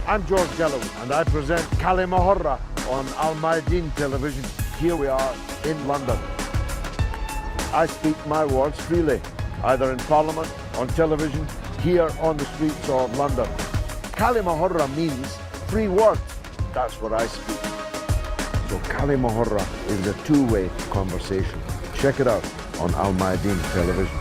I'm George غالاوي, and I present كلمة on Mayadeen television. Here we are in London. I speak my words freely, either in Parliament, on television, here on the streets of London. كلمة means free word. That's what I speak. So كلمة is a two-way conversation. Check it out on Mayadeen television.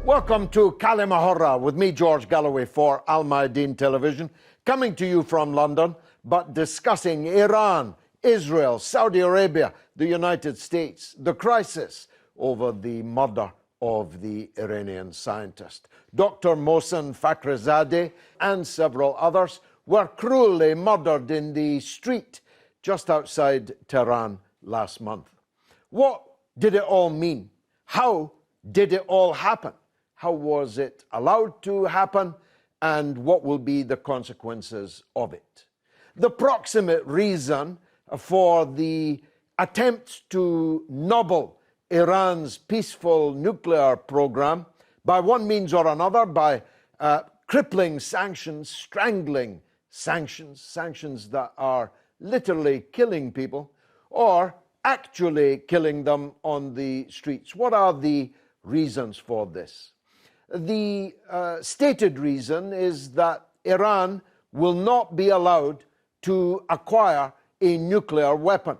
Welcome to كلمة with me, George غالاوي, for Mayadeen television, coming to you from London, but discussing Iran, Israel, Saudi Arabia, the United States, the crisis over the murder of the Iranian scientist. Dr. Mohsen Fakhrizadeh and several others were cruelly murdered in the street just outside Tehran last month. What did it all mean? How did it all happen? How was it allowed to happen? And what will be the consequences of it? The proximate reason for the attempt to nobble Iran's peaceful nuclear program by one means or another, by crippling sanctions, strangling sanctions that are literally killing people, or actually killing them on the streets. What are the reasons for this? The stated reason is that Iran will not be allowed to acquire a nuclear weapon.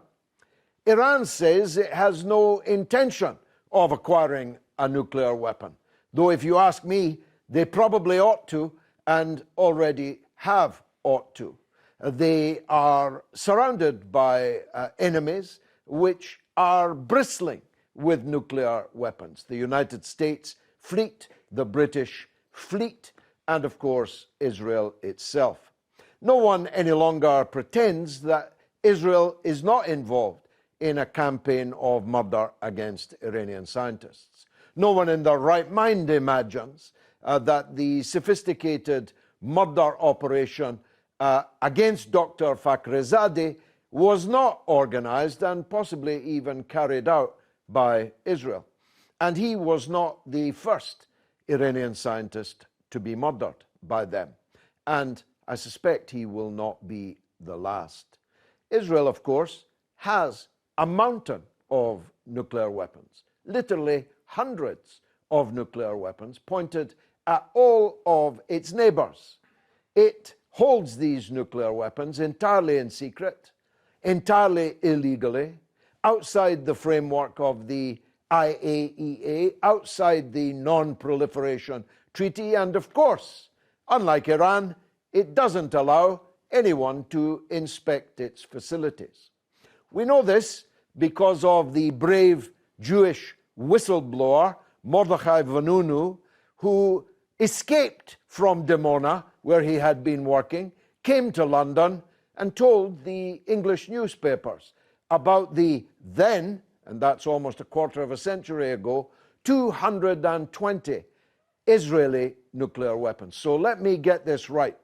Iran says it has no intention of acquiring a nuclear weapon, though if you ask me, they probably ought to and already have ought to. They are surrounded by enemies which are bristling with nuclear weapons. The United States fleet, the British fleet, and of course Israel itself. No one any longer pretends that Israel is not involved in a campaign of murder against Iranian scientists. No one in their right mind imagines that the sophisticated murder operation against Dr. Fakhrizadeh was not organized and possibly even carried out by Israel. And he was not the first Iranian scientist to be murdered by them. And I suspect he will not be the last. Israel, of course, has a mountain of nuclear weapons, literally hundreds of nuclear weapons pointed at all of its neighbors. It holds these nuclear weapons entirely in secret, entirely illegally, outside the framework of the IAEA, outside the Non-Proliferation Treaty, and of course, unlike Iran, it doesn't allow anyone to inspect its facilities. We know this because of the brave Jewish whistleblower, Mordechai Vanunu, who escaped from Dimona, where he had been working, came to London and told the English newspapers about the then, and that's almost a quarter of a century ago, 220 Israeli nuclear weapons. So let me get this right.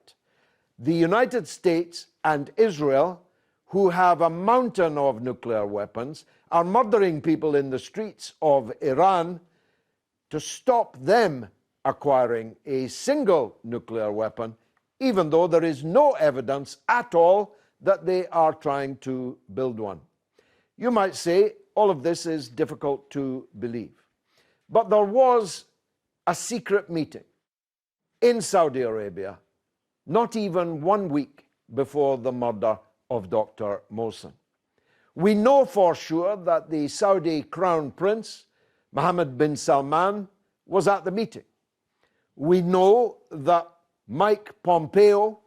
The United States and Israel, who have a mountain of nuclear weapons, are murdering people in the streets of Iran to stop them acquiring a single nuclear weapon, even though there is no evidence at all that they are trying to build one. You might say all of this is difficult to believe, but there was a secret meeting in Saudi Arabia not even 1 week before the murder of Dr. Mohsen. We know for sure that the Saudi Crown Prince, Mohammed bin Salman, was at the meeting. We know that Mike Pompeo,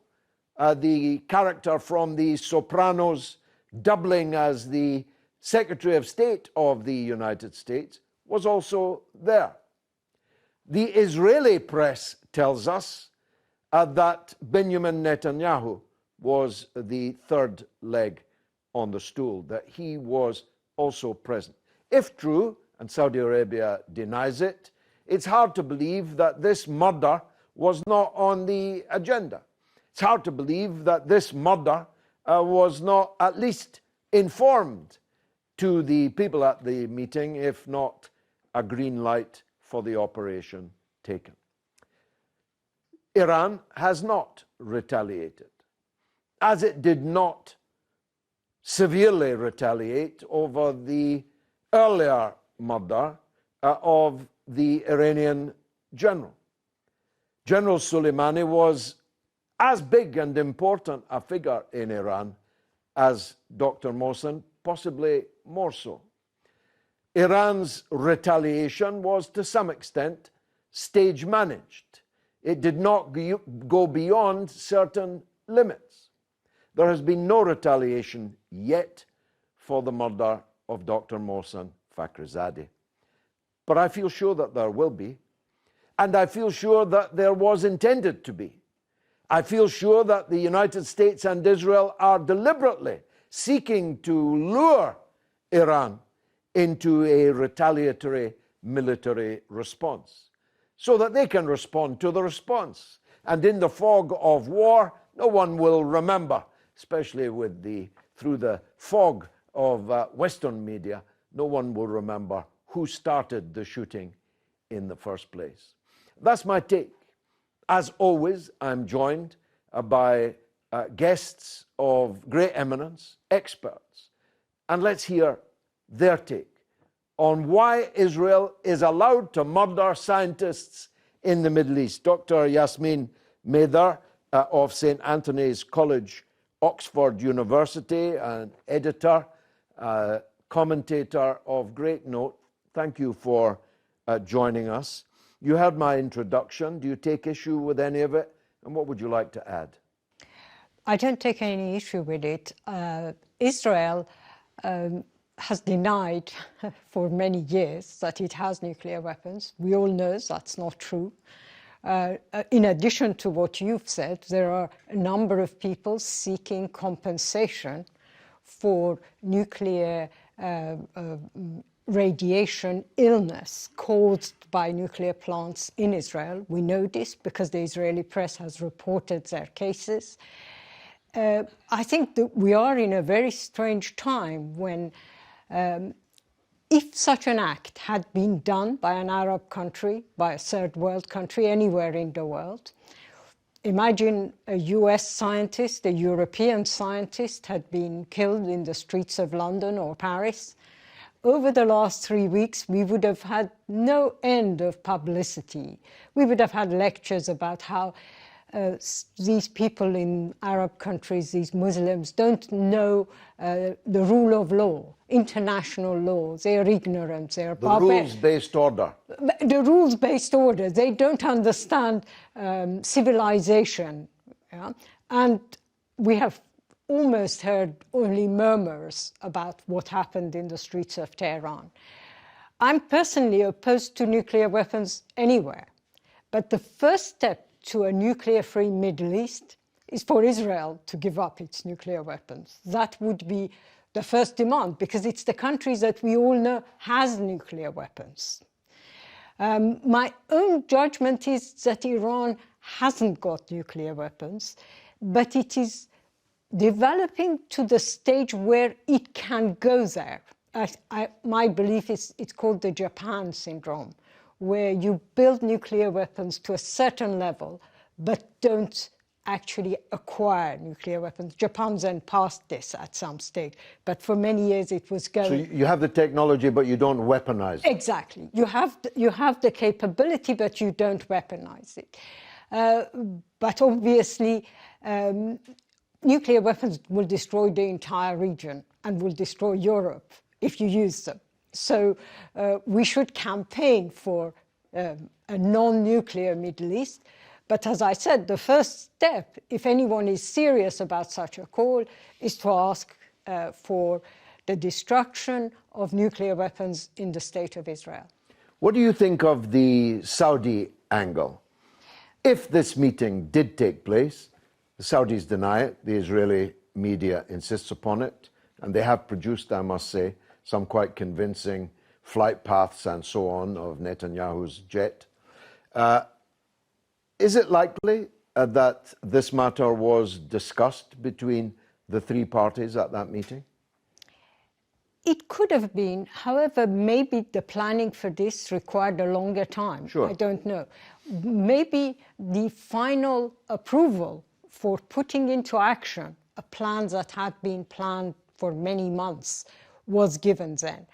the character from The Sopranos, doubling as the Secretary of State of the United States, was also there. The Israeli press tells us that Benjamin Netanyahu was the third leg on the stool, that he was also present. If true, and Saudi Arabia denies it, it's hard to believe that this murder was not on the agenda. It's hard to believe that this murder was not at least informed to the people at the meeting, if not a green light for the operation taken. Iran has not retaliated, as it did not severely retaliate over the earlier murder of the Iranian general. General Soleimani was as big and important a figure in Iran as Dr. Mohsen, possibly more so. Iran's retaliation was to some extent stage managed. It did not go beyond certain limits. There has been no retaliation yet for the murder of Dr. Mohsen Fakhrizadeh. But I feel sure that there will be, and I feel sure that there was intended to be. I feel sure that the United States and Israel are deliberately seeking to lure Iran into a retaliatory military response so that they can respond to the response. And in the fog of war, no one will remember, especially through the fog of Western media, no one will remember who started the shooting in the first place. That's my take. As always, I'm joined by guests of great eminence, experts, and let's hear their take on why Israel is allowed to murder scientists in the Middle East. Dr. Yasmin Mather of St. Anthony's College, Oxford University, an editor, commentator of great note. Thank you for joining us. You heard my introduction. Do you take issue with any of it? And what would you like to add? I don't take any issue with it. Israel has denied for many years that it has nuclear weapons. We all know that's not true. In addition to what you've said, there are a number of people seeking compensation for nuclear radiation illness caused by nuclear plants in Israel. We know this because the Israeli press has reported their cases. I think that we are in a very strange time when if such an act had been done by an Arab country, by a third world country, anywhere in the world, imagine a US scientist, a European scientist had been killed in the streets of London or Paris. Over the last 3 weeks, we would have had no end of publicity. We would have had lectures about how these people in Arab countries, these Muslims, don't know the rule of law, international law. They are ignorant. They are barbaric. The rules-based order. The rules-based order. They don't understand civilization. Yeah? And we have almost heard only murmurs about what happened in the streets of Tehran. I'm personally opposed to nuclear weapons anywhere. But the first step to a nuclear-free Middle East is for Israel to give up its nuclear weapons. That would be the first demand, because it's the countries that we all know has nuclear weapons. My own judgment is that Iran hasn't got nuclear weapons, but it is developing to the stage where it can go there. My belief is it's called the Japan syndrome, where you build nuclear weapons to a certain level, but don't actually acquire nuclear weapons. Japan then passed this at some stage, but for many years it was going... So you have the technology, but you don't weaponize it. Exactly. You have the capability, but you don't weaponize it. But obviously, nuclear weapons will destroy the entire region and will destroy Europe if you use them. So we should campaign for a non-nuclear Middle East. But as I said, the first step, if anyone is serious about such a call, is to ask for the destruction of nuclear weapons in the state of Israel. What do you think of the Saudi angle? If this meeting did take place, the Saudis deny it, the Israeli media insists upon it, and they have produced, I must say, some quite convincing flight paths and so on of Netanyahu's jet. Is it likely that this matter was discussed between the three parties at that meeting? It could have been. However, maybe the planning for this required a longer time. Sure. I don't know. Maybe the final approval for putting into action a plan that had been planned for many months was given then.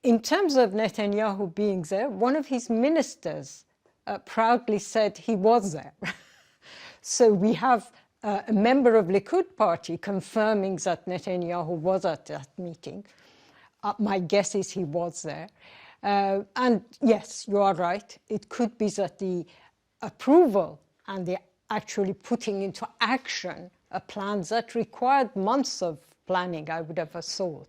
In terms of Netanyahu being there, one of his ministers proudly said he was there. So we have a member of Likud party confirming that Netanyahu was at that meeting. My guess is he was there. And yes, you are right. It could be that the approval and the actually putting into action a plan that required months of planning, I would have thought,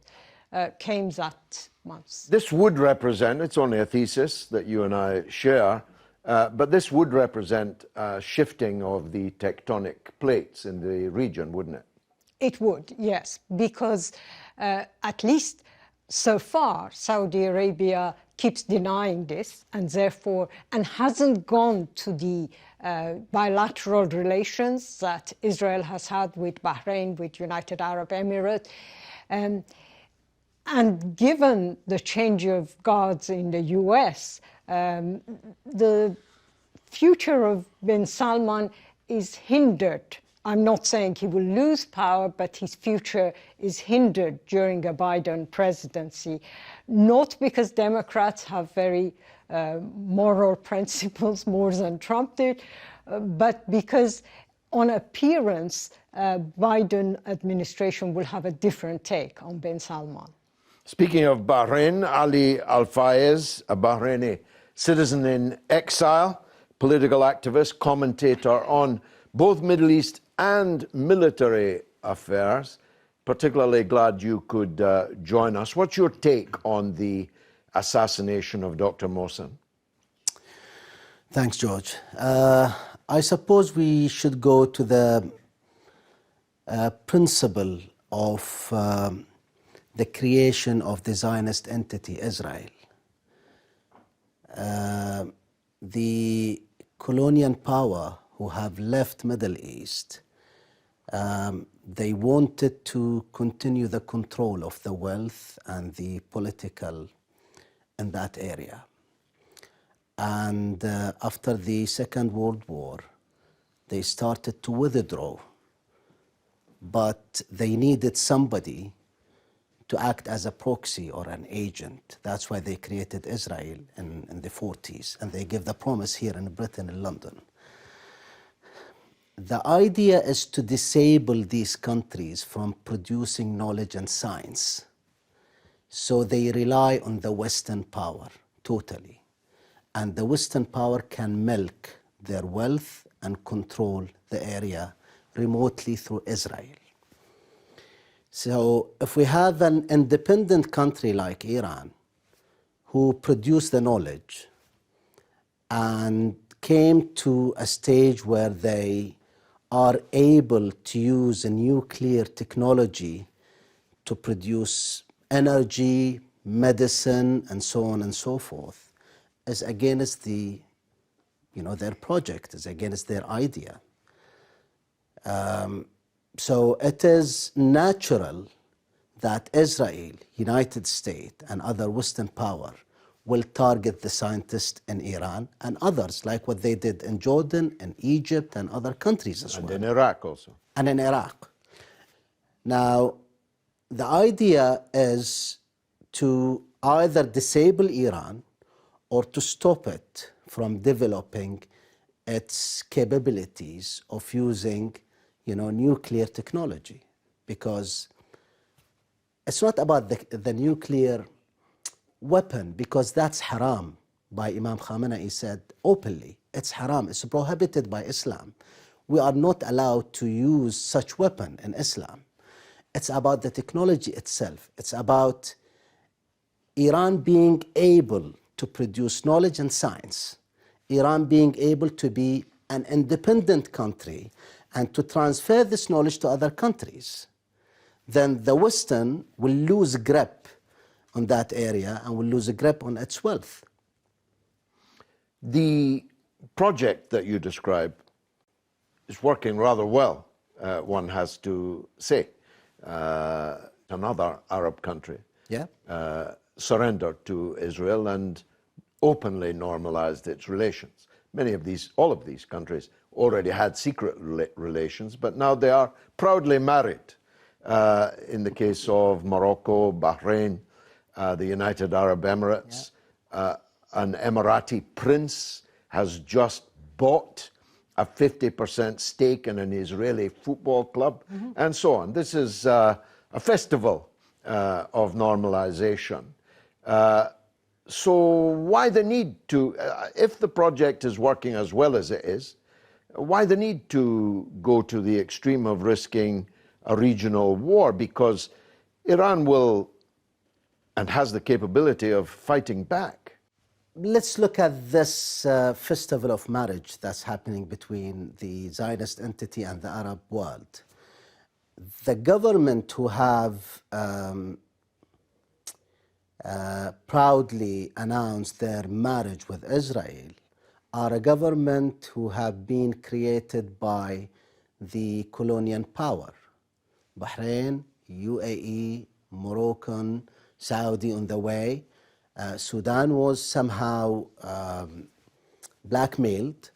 came that months. This would represent, it's only a thesis that you and I share, but this would represent a shifting of the tectonic plates in the region, wouldn't it? It would, yes, because at least so far, Saudi Arabia keeps denying this and therefore, and hasn't gone to the bilateral relations that Israel has had with Bahrain, with United Arab Emirates. And given the change of guards in the US, the future of bin Salman is hindered. I'm not saying he will lose power, but his future is hindered during a Biden presidency, not because Democrats have very moral principles more than Trump did, but because on appearance, Biden administration will have a different take on bin Salman. Speaking of Bahrain, Ali Al-Fayez, a Bahraini citizen in exile, political activist, commentator on both Middle East and military affairs. Particularly glad you could join us. What's your take on the assassination of Dr. Mohsen? Thanks, George. I suppose we should go to the principle of the creation of the Zionist entity, Israel. The colonial power who have left Middle East, they wanted to continue the control of the wealth and the political in that area. And after the Second World War, they started to withdraw, but they needed somebody to act as a proxy or an agent. That's why they created Israel in the 40s, and they gave the promise here in Britain, in London. The idea is to disable these countries from producing knowledge and science. So they rely on the Western power totally. And the Western power can milk their wealth and control the area remotely through Israel. So if we have an independent country like Iran, who produced the knowledge and came to a stage where they are able to use a nuclear technology to produce energy, medicine, and so on and so forth, is against the, their project, is against their idea. So it is natural that Israel, United States, and other Western power will target the scientists in Iran and others, like what they did in Jordan and Egypt and other countries as well. And in Iraq also. And in Iraq. Now, the idea is to either disable Iran or to stop it from developing its capabilities of using, nuclear technology. Because it's not about the nuclear weapon, because that's haram. By Imam Khamenei said openly, it's haram, it's prohibited by Islam. We are not allowed to use such weapon in Islam. It's about the technology itself. It's about Iran being able to produce knowledge and science, Iran being able to be an independent country and to transfer this knowledge to other countries. Then the Western will lose grip on that area and will lose a grip on its wealth. The project that you describe is working rather well, one has to say. Another Arab country surrendered to Israel and openly normalized its relations. All of these countries already had secret relations, but now they are proudly married. In the case of Morocco, Bahrain, the United Arab Emirates, an Emirati prince has just bought a 50% stake in an Israeli football club, and so on. This is a festival of normalization. So why the need to, if the project is working as well as it is, why the need to go to the extreme of risking a regional war? Because Iran will and has the capability of fighting back. Let's look at this festival of marriage that's happening between the Zionist entity and the Arab world. The government who have proudly announced their marriage with Israel are a government who have been created by the colonial power. Bahrain, UAE, Moroccan, Saudi on the way. Sudan was somehow blackmailed,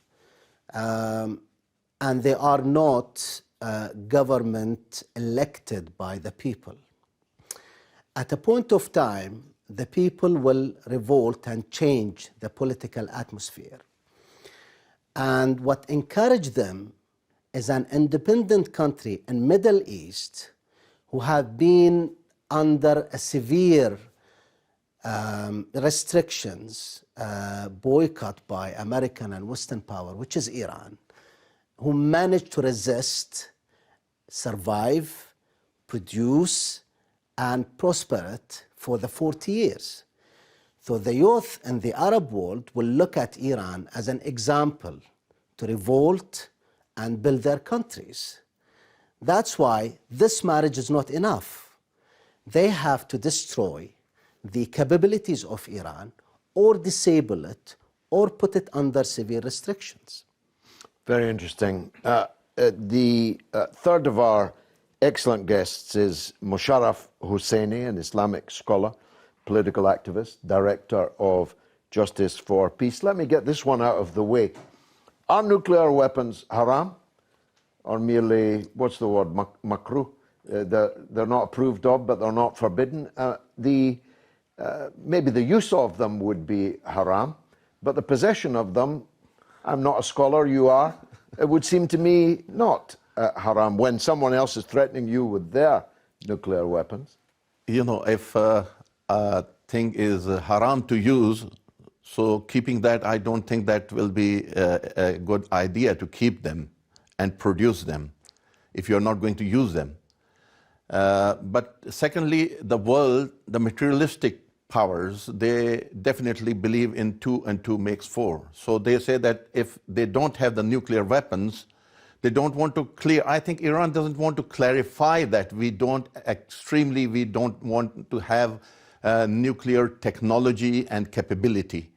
and they are not government elected by the people. At a point of time, the people will revolt and change the political atmosphere. And what encouraged them is an independent country in Middle East who have been under a severe restrictions, boycott by American and Western power, which is Iran, who managed to resist, survive, produce, and prosper it for the 40 years. So the youth in the Arab world will look at Iran as an example to revolt and build their countries. That's why this marriage is not enough. They have to destroy the capabilities of Iran or disable it or put it under severe restrictions. Very interesting. The third of our excellent guests is Musharraf Hosseini, an Islamic scholar, political activist, director of Justice for Peace. Let me get this one out of the way. Are nuclear weapons haram or merely, what's the word, makruh? They're not approved of, but they're not forbidden. Maybe the use of them would be haram, but the possession of them, I'm not a scholar, you are, it would seem to me not haram when someone else is threatening you with their nuclear weapons. You know, if a thing is haram to use, so keeping that, I don't think that will be a good idea to keep them and produce them if you're not going to use them. But secondly, the world, the materialistic powers, they definitely believe in 2 and 2 makes 4. So they say that if they don't have the nuclear weapons, they don't want to clear. I think Iran doesn't want to clarify that we don't want to have nuclear technology and capability.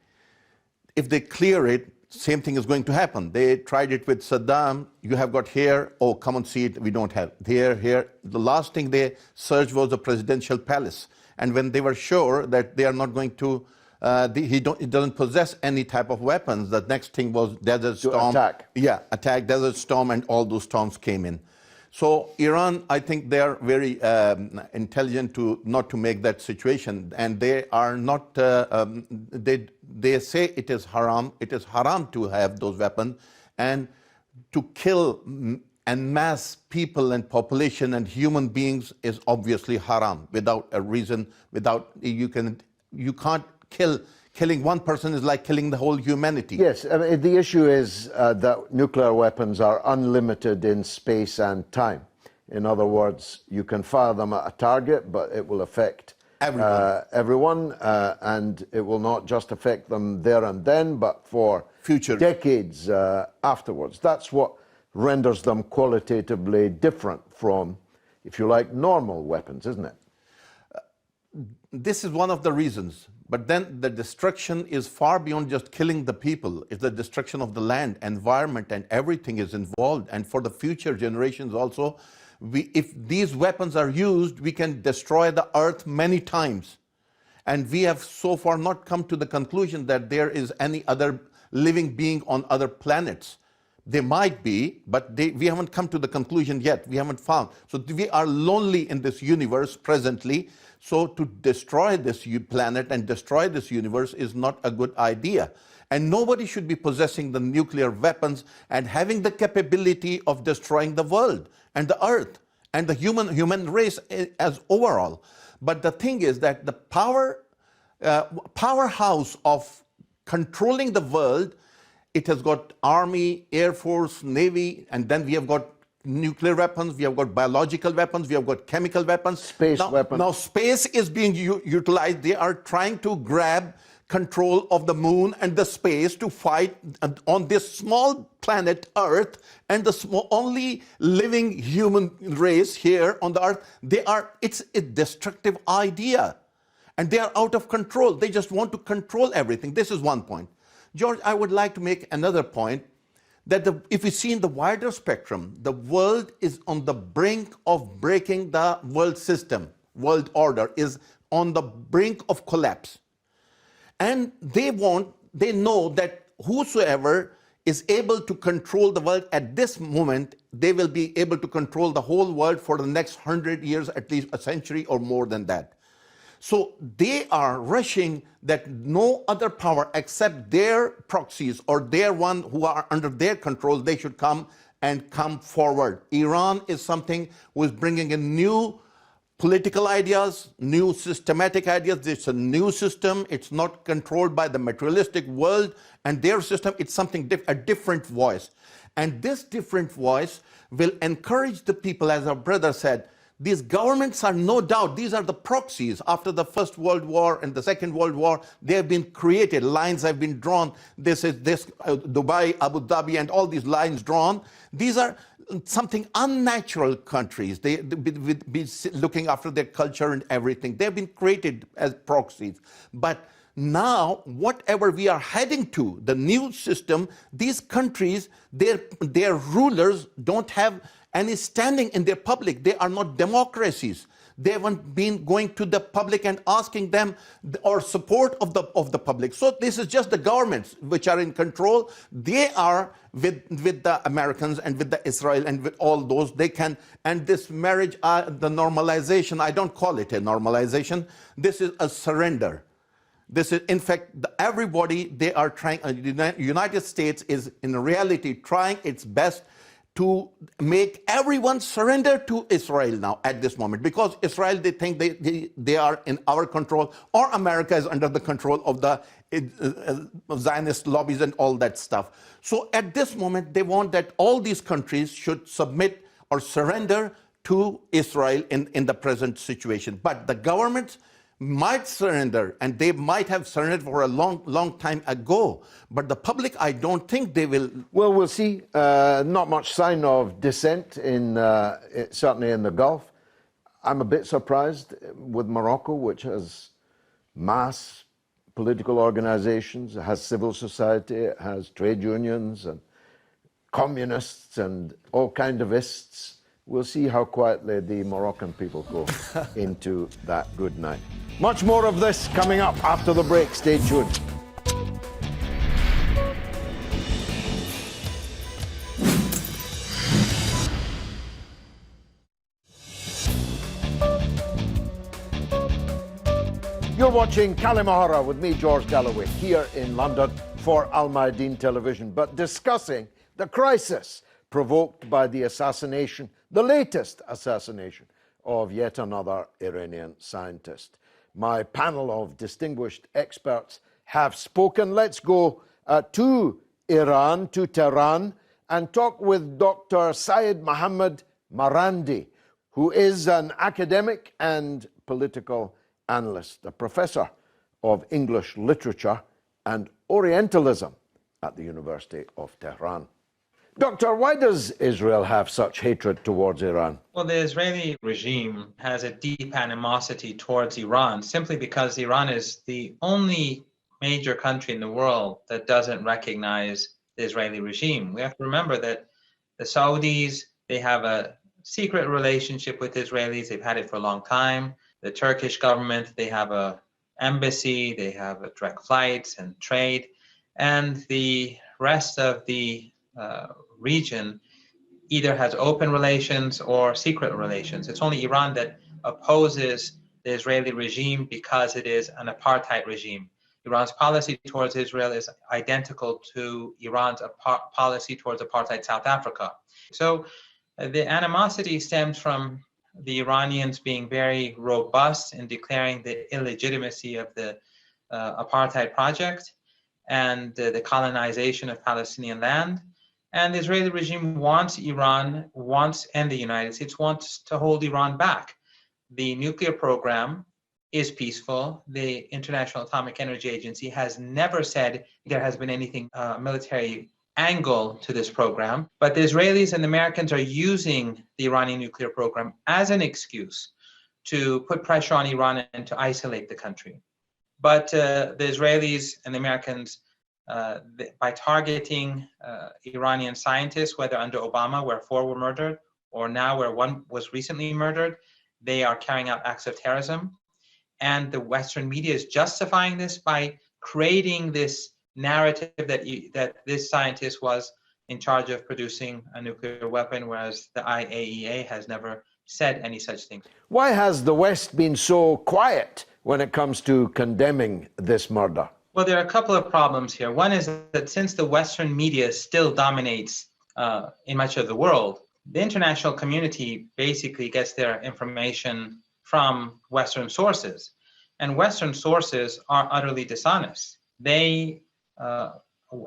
If they clear it, same thing is going to happen. They tried it with Saddam. You have got here, oh, come and see it, we don't have. Here. The last thing they searched was the presidential palace. And when they were sure that they are not going to, he doesn't possess any type of weapons, the next thing was Desert Storm. Attack. Yeah, attack, Desert Storm, and all those storms came in. So Iran, I think they are very intelligent to not to make that situation, and they are not. They say it is haram. It is haram to have those weapons, and to kill en masse people and population and human beings is obviously haram without a reason. You can't kill. Killing one person is like killing the whole humanity. Yes, I mean, the issue is that nuclear weapons are unlimited in space and time. In other words, you can fire them at a target, but it will affect everyone, and it will not just affect them there and then, but for future decades afterwards. That's what renders them qualitatively different from, if you like, normal weapons, isn't it? This is one of the reasons. But then the destruction is far beyond just killing the people. It's the destruction of the land, environment, and everything is involved. And for the future generations also, if these weapons are used, we can destroy the earth many times. And we have so far not come to the conclusion that there is any other living being on other planets. There might be, but we haven't come to the conclusion yet. We haven't found. So we are lonely in this universe presently. So to destroy this planet and destroy this universe is not a good idea. And nobody should be possessing the nuclear weapons and having the capability of destroying the world and the earth and the human race as overall. But the thing is that the powerhouse of controlling the world, it has got army, air force, navy, and then we have got nuclear weapons, we have got biological weapons, we have got chemical weapons. Space weapons. Now space is being utilized. They are trying to grab control of the moon and the space to fight on this small planet Earth, and the only living human race here on the Earth. It's a destructive idea, and they are out of control. They just want to control everything. This is one point. George, I would like to make another point, that if we see in the wider spectrum, the world is on the brink of breaking. The world system, world order is on the brink of collapse. And they know that whosoever is able to control the world at this moment, they will be able to control the whole world for the next 100 years, at least a century or more than that. So they are rushing that no other power except their proxies or their one who are under their control, they should come forward. Iran is something who is bringing in new political ideas, new systematic ideas. It's a new system. It's not controlled by the materialistic world and their system. It's something a different voice. And this different voice will encourage the people, as our brother said. These governments are no doubt, these are the proxies. After the First World War and the Second World War, they have been created, lines have been drawn. This is Dubai, Abu Dhabi, and all these lines drawn. These are something unnatural countries. They be looking after their culture and everything. They've been created as proxies. But now, whatever we are heading to, the new system, these countries, their rulers don't have any standing in their public. They are not democracies. They haven't been going to the public and asking them or support of the public. So this is just the governments which are in control. They are with the Americans and with the Israel and with all those. They can, and this marriage, the normalization, I don't call it a normalization. This is a surrender. This is, in fact, everybody, they are trying, the United States is in reality trying its best to make everyone surrender to Israel now at this moment, because Israel, they think they are in our control, or America is under the control of the Zionist lobbies and all that stuff. So at this moment, they want that all these countries should submit or surrender to Israel in the present situation. But the governments might surrender, and they might have surrendered for a long time ago. But the public, I don't think they will. Well, we'll see. Not much sign of dissent certainly in the Gulf. I'm a bit surprised with Morocco, which has mass political organizations, it has civil society, it has trade unions and communists and all kind of ists. We'll see how quietly the Moroccan people go into that good night. Much more of this coming up after the break. Stay tuned. You're watching كلمة with me, George Galloway, here in London for Mayadeen television, but discussing the crisis provoked by the assassination, the latest assassination of yet another Iranian scientist. My panel of distinguished experts have spoken. Let's go to Iran, to Tehran, and talk with Dr. Syed Mohammad Marandi, who is an academic and political analyst, a professor of English literature and Orientalism at the University of Tehran. Doctor, why does Israel have such hatred towards Iran? Well, the Israeli regime has a deep animosity towards Iran simply because Iran is the only major country in the world that doesn't recognize the Israeli regime. We have to remember that the Saudis, they have a secret relationship with Israelis. They've had it for a long time. The Turkish government, they have an embassy, they have direct flights and trade, and the rest of the region either has open relations or secret relations. It's only Iran that opposes the Israeli regime because it is an apartheid regime. Iran's policy towards Israel is identical to Iran's policy towards apartheid South Africa. So the animosity stems from the Iranians being very robust in declaring the illegitimacy of the apartheid project and the colonization of Palestinian land. And the Israeli regime wants Iran, and the United States wants to hold Iran back. The nuclear program is peaceful. The International Atomic Energy Agency has never said there has been anything military angle to this program, but the Israelis and the Americans are using the Iranian nuclear program as an excuse to put pressure on Iran and to isolate the country. But the Israelis and the Americans, by targeting Iranian scientists, whether under Obama, where 4 were murdered, or now where 1 was recently murdered, they are carrying out acts of terrorism. And the Western media is justifying this by creating this narrative that this scientist was in charge of producing a nuclear weapon, whereas the IAEA has never said any such thing. Why has the West been so quiet when it comes to condemning this murder? Well, there are a couple of problems here. One is that since the Western media still dominates in much of the world, the international community basically gets their information from Western sources. And Western sources are utterly dishonest. They,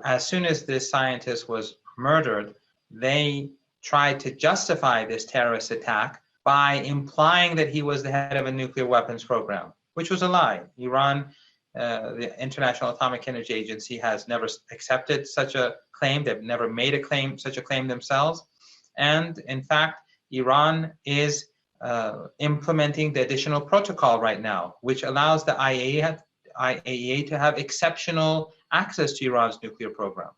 as soon as this scientist was murdered, they tried to justify this terrorist attack by implying that he was the head of a nuclear weapons program, which was a lie. Iran, the International Atomic Energy Agency, has never accepted such a claim. They've never made such a claim themselves. And in fact, Iran is implementing the additional protocol right now, which allows the IAEA to have exceptional access to Iran's nuclear program.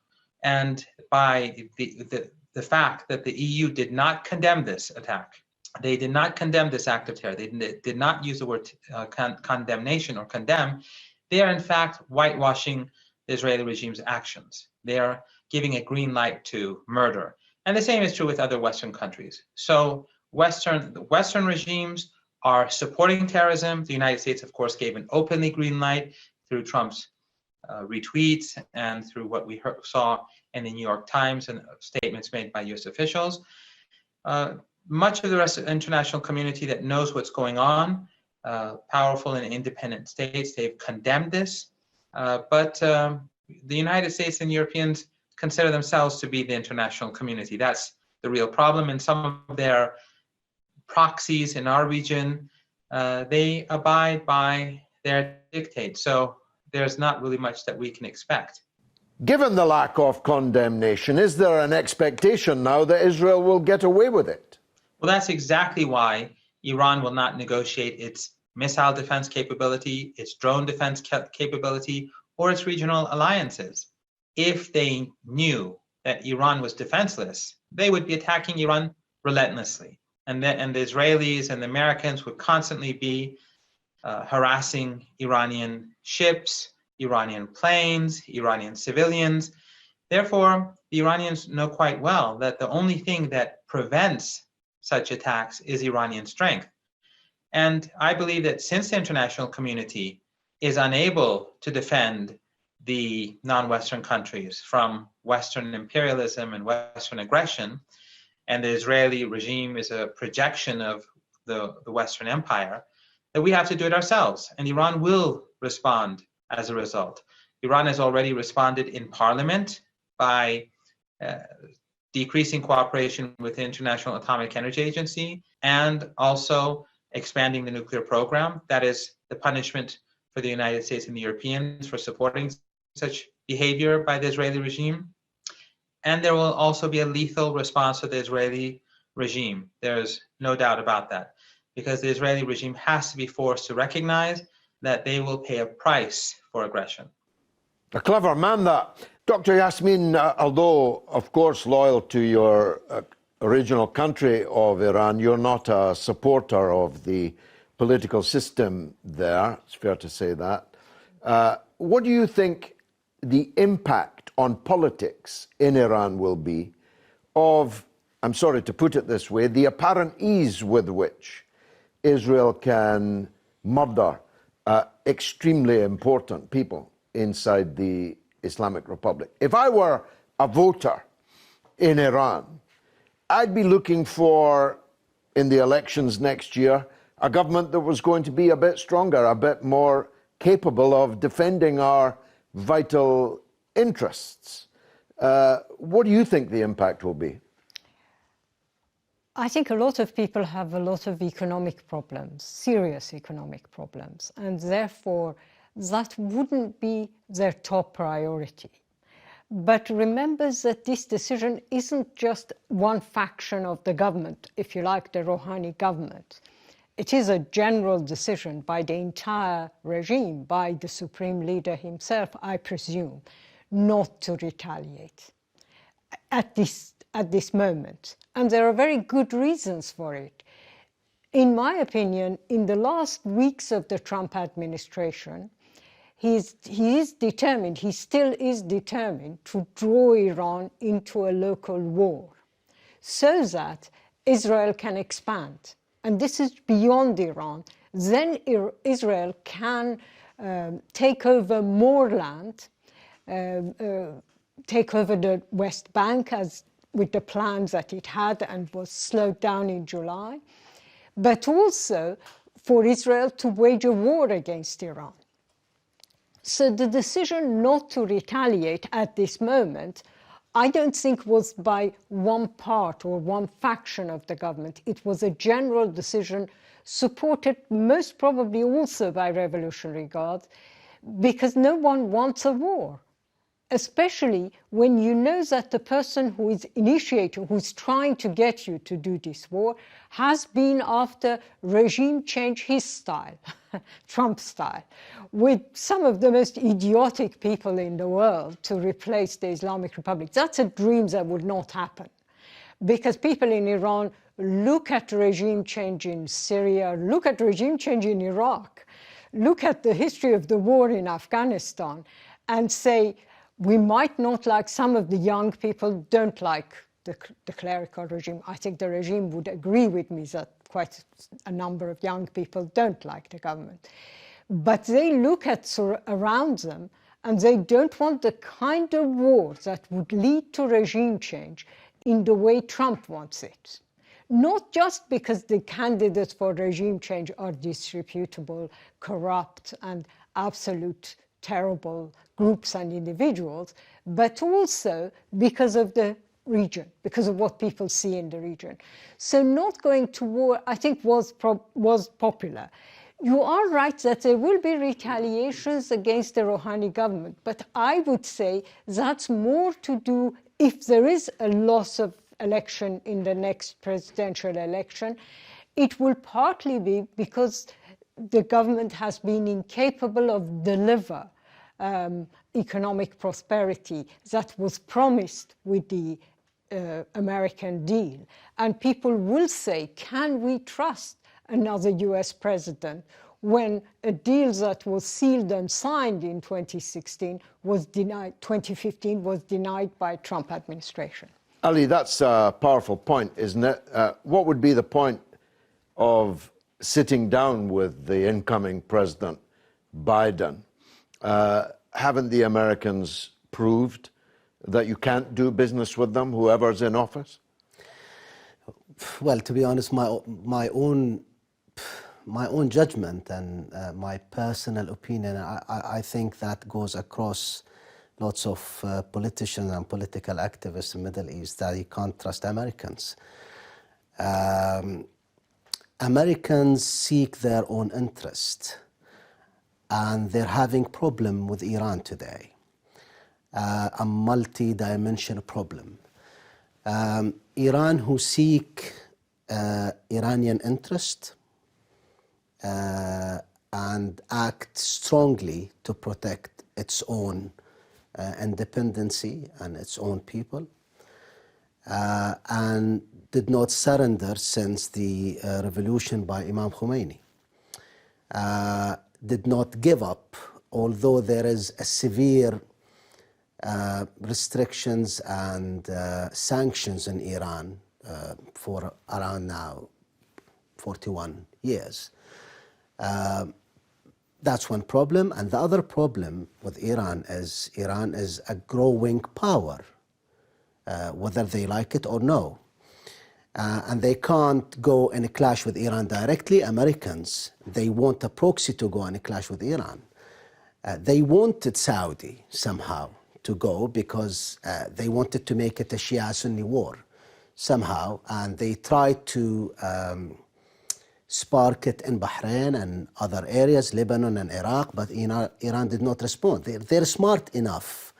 And by the fact that the EU did not condemn this attack, they did not condemn this act of terror, they did not use the word condemnation or condemn, they are in fact whitewashing the Israeli regime's actions. They are giving a green light to murder. And the same is true with other Western countries. So Western regimes are supporting terrorism. The United States, of course, gave an openly green light through Trump's retweets and through what we saw in the New York Times and statements made by US officials. Much of the rest of the international community that knows what's going on, powerful and independent states, they've condemned this. But the United States and Europeans consider themselves to be the international community. That's the real problem. And some of their proxies in our region, they abide by their dictate. So there's not really much that we can expect. Given the lack of condemnation, is there an expectation now that Israel will get away with it? Well, that's exactly why Iran will not negotiate its missile defense capability, its drone defense capability, or its regional alliances. If they knew that Iran was defenseless, they would be attacking Iran relentlessly. And the Israelis and the Americans would constantly be harassing Iranian ships, Iranian planes, Iranian civilians. Therefore, the Iranians know quite well that the only thing that prevents such attacks is Iranian strength. And I believe that since the international community is unable to defend the non-Western countries from Western imperialism and Western aggression, and the Israeli regime is a projection of the Western empire, that we have to do it ourselves. And Iran will respond as a result. Iran has already responded in parliament by decreasing cooperation with the International Atomic Energy Agency and also expanding the nuclear program. That is the punishment for the United States and the Europeans for supporting such behavior by the Israeli regime. And there will also be a lethal response to the Israeli regime. There's no doubt about that, because the Israeli regime has to be forced to recognize that they will pay a price for aggression. A clever man, that. Dr. Yasmin, although, of course, loyal to your original country of Iran. You're not a supporter of the political system there. It's fair to say that. What do you think the impact on politics in Iran will be of, I'm sorry to put it this way, the apparent ease with which Israel can murder extremely important people inside the Islamic Republic? If I were a voter in Iran, I'd be looking for, in the elections next year, a government that was going to be a bit stronger, a bit more capable of defending our vital interests. What do you think the impact will be? I think a lot of people have a lot of economic problems, serious economic problems, and therefore that wouldn't be their top priority. But remember that this decision isn't just one faction of the government, if you like, the Rouhani government. It is a general decision by the entire regime, by the supreme leader himself, I presume, not to retaliate at this moment. And there are very good reasons for it. In my opinion, in the last weeks of the Trump administration, he still is determined to draw Iran into a local war so that Israel can expand. And this is beyond Iran. Then Israel can take over more land, take over the West Bank as with the plans that it had and was slowed down in July, but also for Israel to wage a war against Iran. So the decision not to retaliate at this moment, I don't think was by one part or one faction of the government. It was a general decision supported most probably also by Revolutionary Guards, because no one wants a war, especially when you know that the person who is initiating, who's trying to get you to do this war, has been after regime change his style, Trump style, with some of the most idiotic people in the world to replace the Islamic Republic. That's a dream that would not happen, because people in Iran look at regime change in Syria, look at regime change in Iraq, look at the history of the war in Afghanistan and say, we might not like, some of the young people don't like the clerical regime. I think the regime would agree with me that quite a number of young people don't like the government. But they look at around them and they don't want the kind of war that would lead to regime change in the way Trump wants it. Not just because the candidates for regime change are disreputable, corrupt, and absolute terrible groups and individuals, but also because of the region, because of what people see in the region. So not going to war, I think, was popular. You are right that there will be retaliations against the Rouhani government, but I would say that's more to do, if there is a loss of election in the next presidential election, it will partly be because the government has been incapable of deliver economic prosperity that was promised with the American deal. And people will say, can we trust another US president when a deal that was sealed and signed in 2016 was denied, 2015 was denied by Trump administration? Ali, that's a powerful point, isn't it? What would be the point of sitting down with the incoming President Biden? Haven't the Americans proved that you can't do business with them, whoever's in office? Well, to be honest, my own judgment and my personal opinion, I think that goes across lots of politicians and political activists in the Middle East, that you can't trust Americans. Americans seek their own interest, and they're having problem with Iran today, a multi-dimensional problem. Iran, who seek Iranian interest and act strongly to protect its own independency and its own people, and did not surrender since the revolution by Imam Khomeini. Did not give up, although there is a severe restrictions and sanctions in Iran for around now 41 years. That's one problem. And the other problem with Iran is a growing power, whether they like it or no. And they can't go in a clash with Iran directly. Americans, they want a proxy to go in a clash with Iran. They wanted Saudi somehow to go because they wanted to make it a Shia-Sunni war somehow. And they tried to spark it in Bahrain and other areas, Lebanon and Iraq, but Iran did not respond. They're smart enough.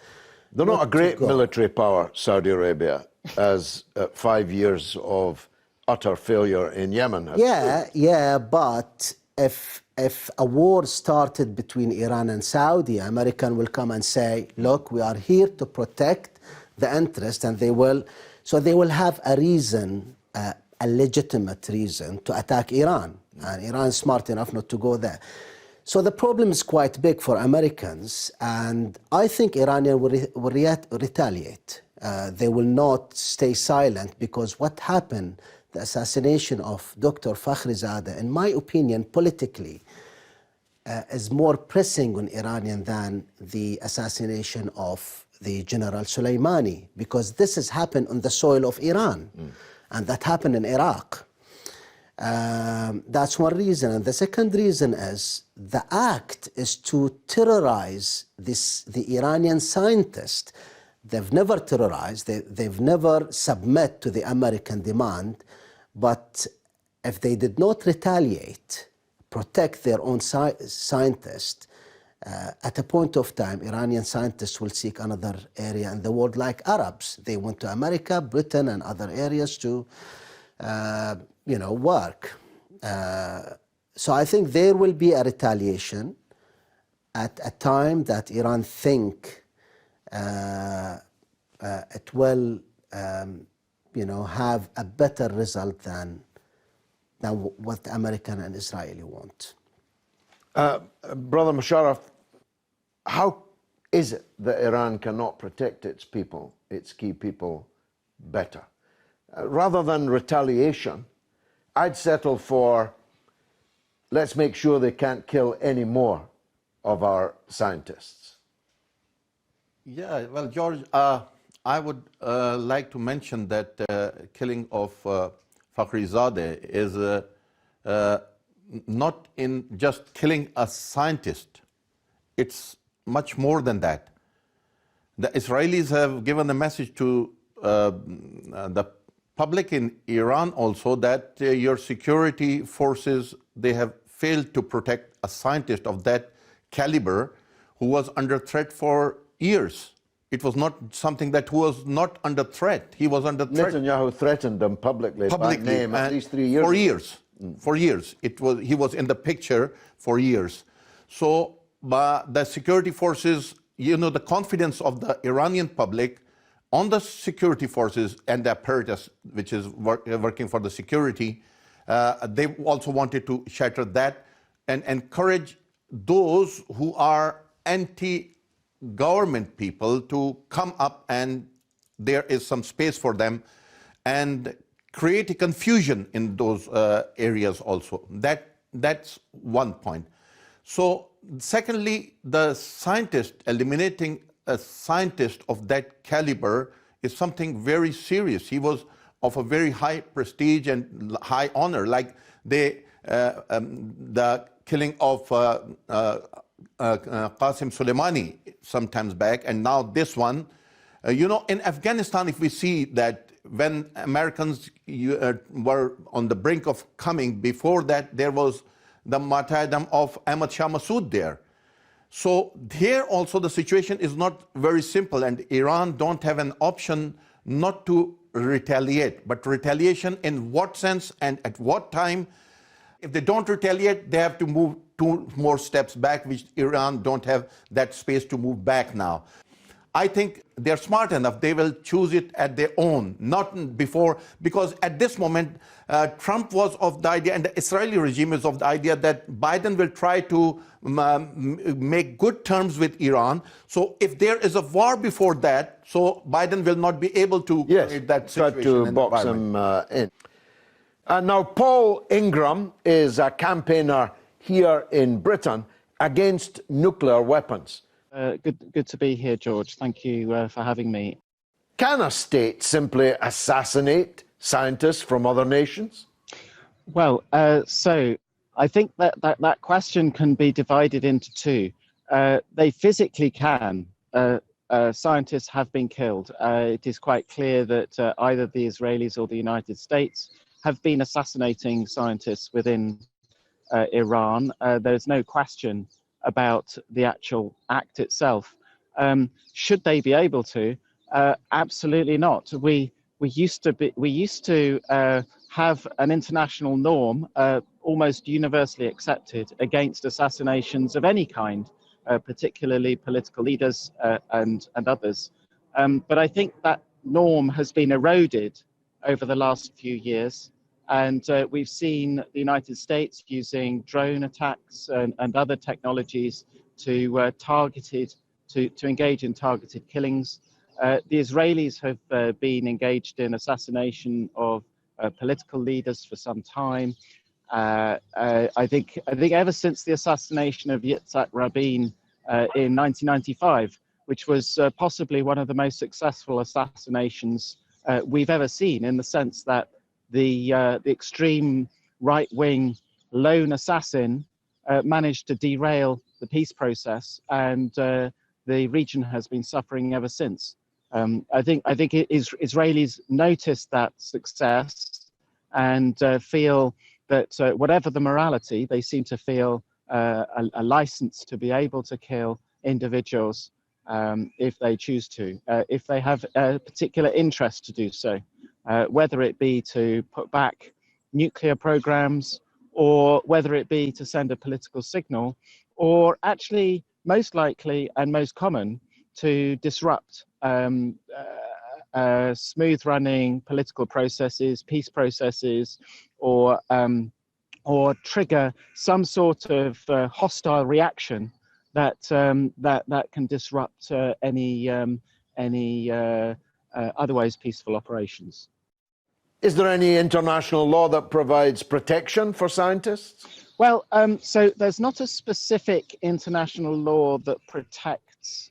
They're not a great military power, Saudi Arabia, as 5 years of utter failure in Yemen. Yeah, but if a war started between Iran and Saudi, American will come and say, look, we are here to protect the interest, and they will have a reason, a legitimate reason to attack Iran. And Iran is smart enough not to go there. So the problem is quite big for Americans, and I think Iranians will retaliate. They will not stay silent, because what happened, the assassination of Dr. Fakhrizadeh, in my opinion, politically, is more pressing on Iranian than the assassination of the General Soleimani, because this has happened on the soil of Iran, and that happened in Iraq. That's one reason. And the second reason is the act is to terrorize the Iranian scientists. They've never terrorized, they've never submit to the American demand, but if they did not retaliate, protect their own scientists, at a point of time, Iranian scientists will seek another area in the world like Arabs. They went to America, Britain, and other areas to work. So I think there will be a retaliation at a time that Iran think it will, have a better result than what the American and Israeli want. Brother Musharraf, how is it that Iran cannot protect its people, its key people, better? Rather than retaliation, I'd settle for, let's make sure they can't kill any more of our scientists. Yeah, well, George, I would like to mention that killing of Fakhrizadeh is not in just killing a scientist. It's much more than that. The Israelis have given a message to the public in Iran also that your security forces, they have failed to protect a scientist of that caliber who was under threat for years. It was not something that was not under threat. He was under threat. Netanyahu threatened them publicly by name at least 3 years. For years. For years. He was in the picture for years. So the security forces, the confidence of the Iranian public on the security forces and the apparatus which is working for the security, they also wanted to shatter that and encourage those who are anti-government people to come up, and there is some space for them, and create a confusion in those areas also. That's one point. So secondly, the scientist, eliminating a scientist of that caliber is something very serious. He was of a very high prestige and high honor, like the killing of Qasim Soleimani sometimes back, and now this one. In Afghanistan, if we see that when Americans were on the brink of coming, before that there was the martyrdom of Ahmad Shah Massoud there. So here also the situation is not very simple, and Iran don't have an option not to retaliate. But retaliation in what sense and at what time? If they don't retaliate, they have to move 2 more steps back, which Iran don't have that space to move back now. I think they're smart enough. They will choose it at their own, not before, because at this moment, Trump was of the idea, and the Israeli regime is of the idea that Biden will try to make good terms with Iran. So if there is a war before that, so Biden will not be able to create that situation. Try to box him in. Now, Paul Ingram is a campaigner here in Britain against nuclear weapons. Good to be here, George. Thank you for having me. Can a state simply assassinate scientists from other nations? Well, so I think that question can be divided into two. They physically can. Scientists have been killed. It is quite clear that either the Israelis or the United States have been assassinating scientists within Iran. There's no question about the actual act itself. Should they be able to? Absolutely not. We used to have an international norm almost universally accepted against assassinations of any kind, particularly political leaders and others. But I think that norm has been eroded over the last few years. And we've seen the United States using drone attacks and other technologies to engage in targeted killings. The Israelis have been engaged in assassination of political leaders for some time. I think ever since the assassination of Yitzhak Rabin in 1995, which was possibly one of the most successful assassinations we've ever seen, in the sense that the extreme right-wing lone assassin managed to derail the peace process, and the region has been suffering ever since. I think Israelis noticed that success and feel that whatever the morality, they seem to feel a license to be able to kill individuals if they choose to, if they have a particular interest to do so. Whether it be to put back nuclear programs, or whether it be to send a political signal, or actually most likely and most common to disrupt smooth running political processes, peace processes, or trigger some sort of hostile reaction that can disrupt any otherwise peaceful operations. Is there any international law that provides protection for scientists? Well, so there's not a specific international law that protects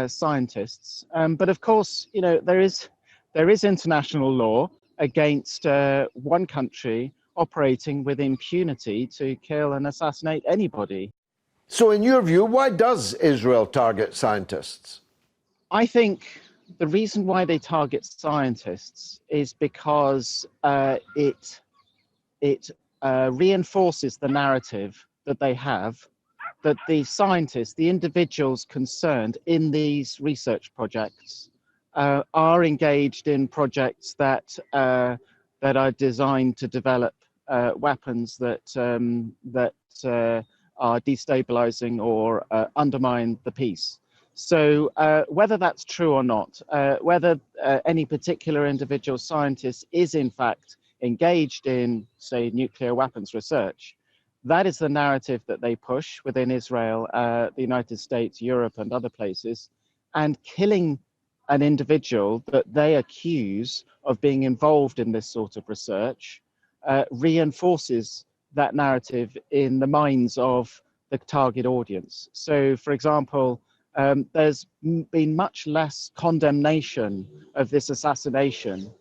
scientists, but of course, you know, there is international law against one country operating with impunity to kill and assassinate anybody. So in your view, why does Israel target scientists? I think the reason why they target scientists is because it reinforces the narrative that they have, that the scientists, the individuals concerned in these research projects, are engaged in projects that are designed to develop weapons that are destabilizing or undermine the peace. So whether that's true or not, whether any particular individual scientist is in fact engaged in, say, nuclear weapons research, that is the narrative that they push within Israel, the United States, Europe, and other places. And killing an individual that they accuse of being involved in this sort of research reinforces that narrative in the minds of the target audience. So, for example, there's been much less condemnation of this assassination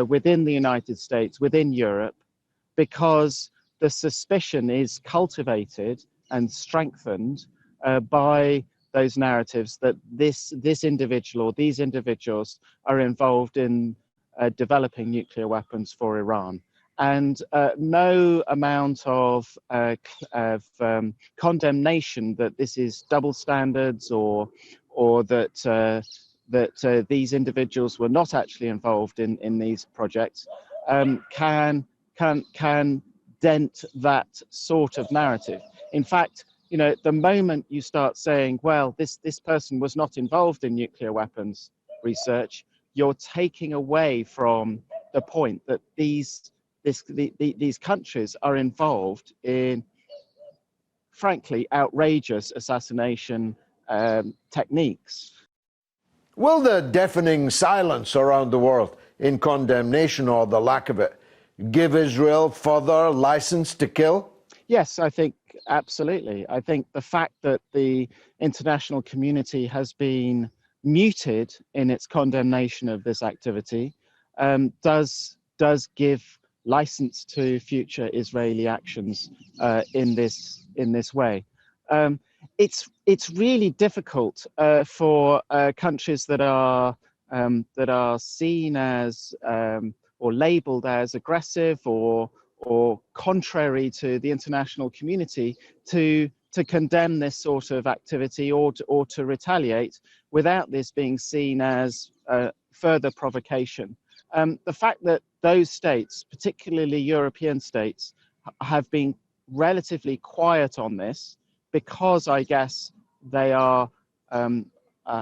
within the United States, within Europe, because the suspicion is cultivated and strengthened by those narratives that this individual or these individuals are involved in developing nuclear weapons for Iran. And no amount of condemnation that this is double standards or that these individuals were not actually involved in these projects can dent that sort of narrative. In fact, you know, the moment you start saying, well, this person was not involved in nuclear weapons research, you're taking away from the point that these countries are involved in, frankly, outrageous assassination techniques. Will the deafening silence around the world in condemnation, or the lack of it, give Israel further license to kill? Yes, I think absolutely. I think the fact that the international community has been muted in its condemnation of this activity does give license to future Israeli actions in this way. It's really difficult for countries that are seen as or labelled as aggressive or contrary to the international community to condemn this sort of activity or to retaliate without this being seen as further provocation. The fact that those states, particularly European states, have been relatively quiet on this because I guess they are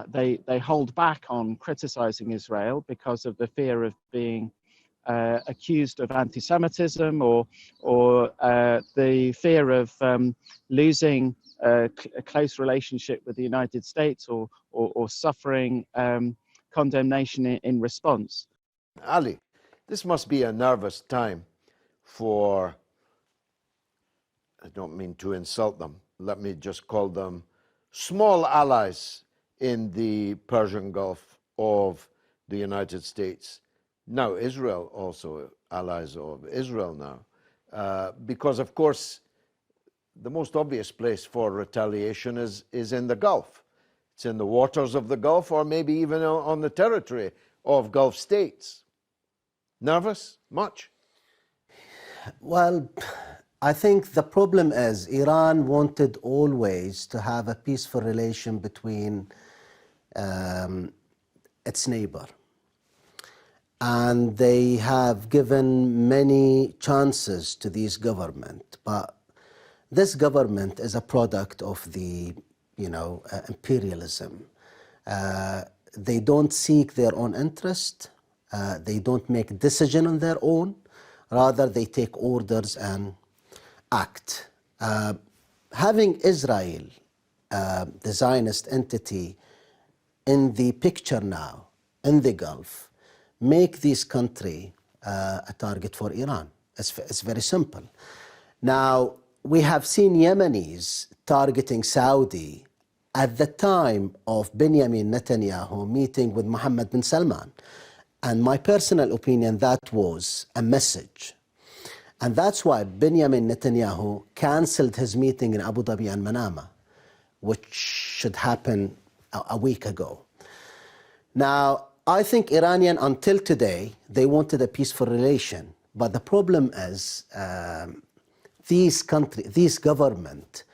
they hold back on criticizing Israel because of the fear of being accused of anti-Semitism or the fear of losing a close relationship with the United States or suffering condemnation in response. Ali, this must be a nervous time for, I don't mean to insult them, let me just call them small allies in the Persian Gulf of the United States. Now Israel also allies of Israel now, because of course the most obvious place for retaliation is in the Gulf. It's in the waters of the Gulf, or maybe even on the territory of Gulf states. Nervous? Much? Well, I think the problem is Iran wanted always to have a peaceful relation between its neighbor. And they have given many chances to this government, but this government is a product of the, imperialism. They don't seek their own interest. They don't make decision on their own. Rather, they take orders and act. Having Israel, the Zionist entity, in the picture now, in the Gulf, make this country a target for Iran. It's very simple. Now, we have seen Yemenis targeting Saudi at the time of Benjamin Netanyahu meeting with Mohammed bin Salman. And my personal opinion, that was a message. And that's why Benjamin Netanyahu cancelled his meeting in Abu Dhabi and Manama, which should happen a week ago. Now, I think Iranian, until today, they wanted a peaceful relation. But the problem is these government,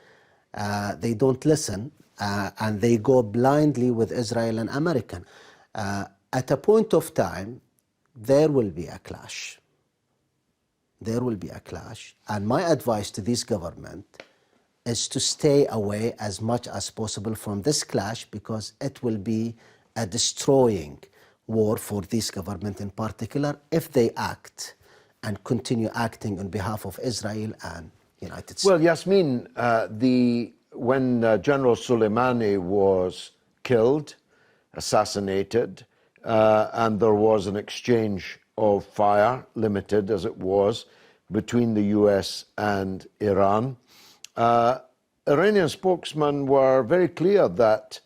they don't listen and they go blindly with Israel and American. At a point of time, there will be a clash. There will be a clash. And my advice to this government is to stay away as much as possible from this clash, because it will be a destroying war for this government in particular if they act and continue acting on behalf of Israel and United States. Well, Yasmin, when General Soleimani was killed, assassinated, and there was an exchange of fire, limited as it was, between the US and Iran, Iranian spokesmen were very clear that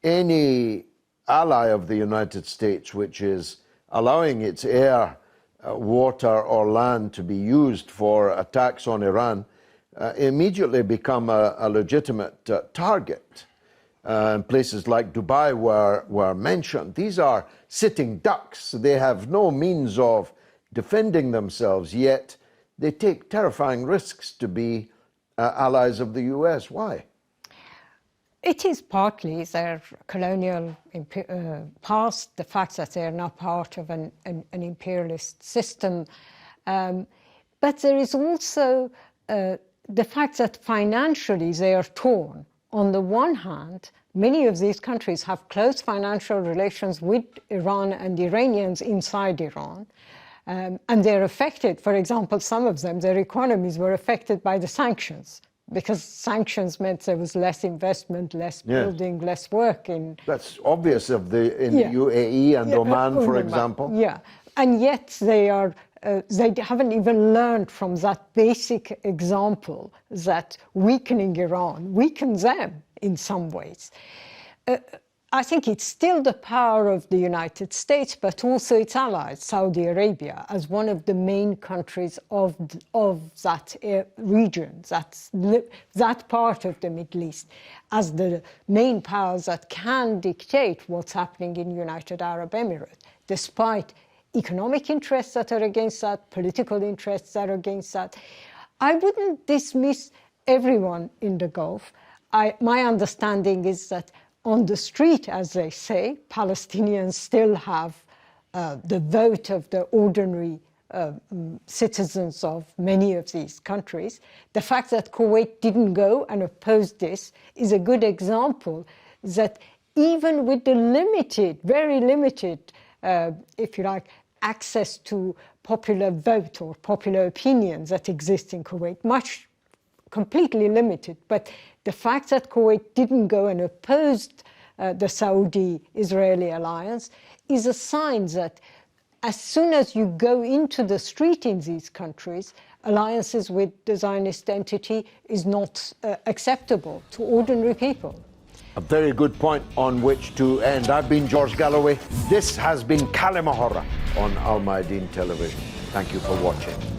any ally of the United States which is allowing its air, water or land to be used for attacks on Iran immediately become a legitimate target. Places like Dubai were mentioned. These are sitting ducks. They have no means of defending themselves, yet they take terrifying risks to be allies of the US. Why? It is partly their colonial past, the fact that they are not part of an imperialist system. But there is also the fact that financially they are torn. On the one hand, many of these countries have close financial relations with Iran and Iranians inside Iran. And they're affected, for example, some of them, their economies were affected by the sanctions, because sanctions meant there was less investment, less building, less work in... That's obvious in UAE and Oman, for example. Yeah, and yet they haven't even learned from that basic example that weakening Iran weakens them in some ways. I think it's still the power of the United States, but also its allies, Saudi Arabia, as one of the main countries of that region, that part of the Middle East, as the main powers that can dictate what's happening in United Arab Emirates, despite economic interests that are against that, political interests that are against that. I wouldn't dismiss everyone in the Gulf. My understanding is that on the street, as they say, Palestinians still have the vote of the ordinary citizens of many of these countries. The fact that Kuwait didn't go and oppose this is a good example that even with the limited, very limited, if you like, access to popular vote or popular opinions that exist in Kuwait, completely limited, but the fact that Kuwait didn't go and opposed the Saudi-Israeli alliance is a sign that as soon as you go into the street in these countries, alliances with the Zionist entity is not acceptable to ordinary people. A very good point on which to end. I've been George Galloway. This has been كلمة on Al Mayadeen television. Thank you for watching.